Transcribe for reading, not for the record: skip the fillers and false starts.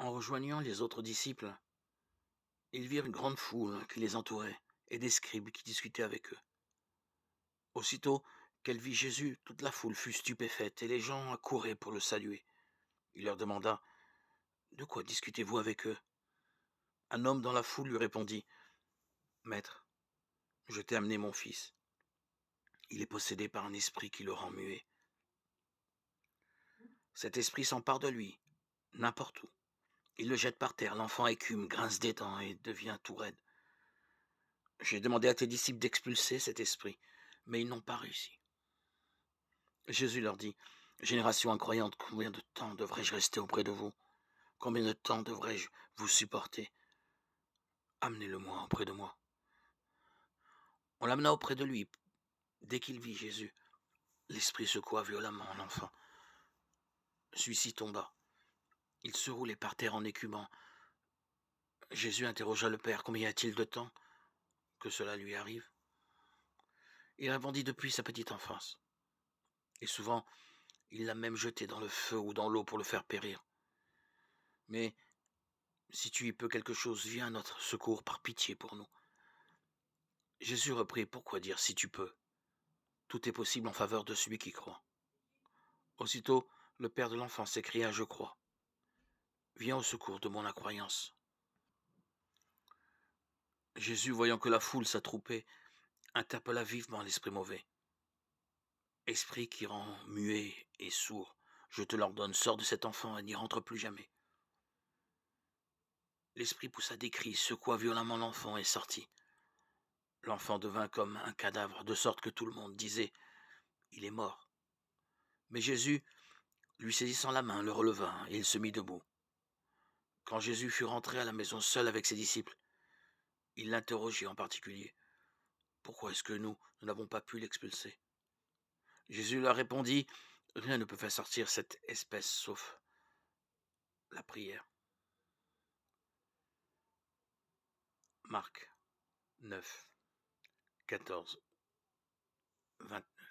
En rejoignant les autres disciples, ils virent une grande foule qui les entourait et des scribes qui discutaient avec eux. Aussitôt qu'elle vit Jésus, toute la foule fut stupéfaite et les gens accouraient pour le saluer. Il leur demanda: De quoi discutez-vous avec eux? Un homme dans la foule lui répondit: Maître, je t'ai amené mon fils. Il est possédé par un esprit qui le rend muet. Cet esprit s'empare de lui, n'importe où. Il le jette par terre, l'enfant écume, grince des dents et devient tout raide. J'ai demandé à tes disciples d'expulser cet esprit, mais ils n'ont pas réussi. Jésus leur dit: Génération incroyante, combien de temps devrais-je rester auprès de vous? Combien de temps devrais-je vous supporter? Amenez-le-moi auprès de moi. On l'amena auprès de lui. Dès qu'il vit Jésus, l'esprit secoua violemment l'enfant. Celui-ci tomba. Il se roulait par terre en écumant. Jésus interrogea le Père: Combien y a-t-il de temps que cela lui arrive? Il répondit: Depuis sa petite enfance. Et souvent, il l'a même jeté dans le feu ou dans l'eau pour le faire périr. Mais si tu y peux quelque chose, viens à notre secours par pitié pour nous. Jésus reprit: Pourquoi dire si tu peux? Tout est possible en faveur de celui qui croit. Aussitôt, le père de l'enfant s'écria: Je crois. Viens au secours de mon incroyance. Jésus, voyant que la foule s'attroupait, interpella vivement l'esprit mauvais. Esprit qui rend muet et sourd, je te l'ordonne, sors de cet enfant et n'y rentre plus jamais. L'esprit poussa des cris, secoua violemment l'enfant et sortit. L'enfant devint comme un cadavre, de sorte que tout le monde disait: Il est mort. Mais Jésus, lui saisissant la main, le releva, et il se mit debout. Quand Jésus fut rentré à la maison seul avec ses disciples, il l'interrogeait en particulier: Pourquoi est-ce que nous n'avons pas pu l'expulser? Jésus leur répondit: Rien ne peut faire sortir cette espèce sauf la prière. Marc 9, 14, 29.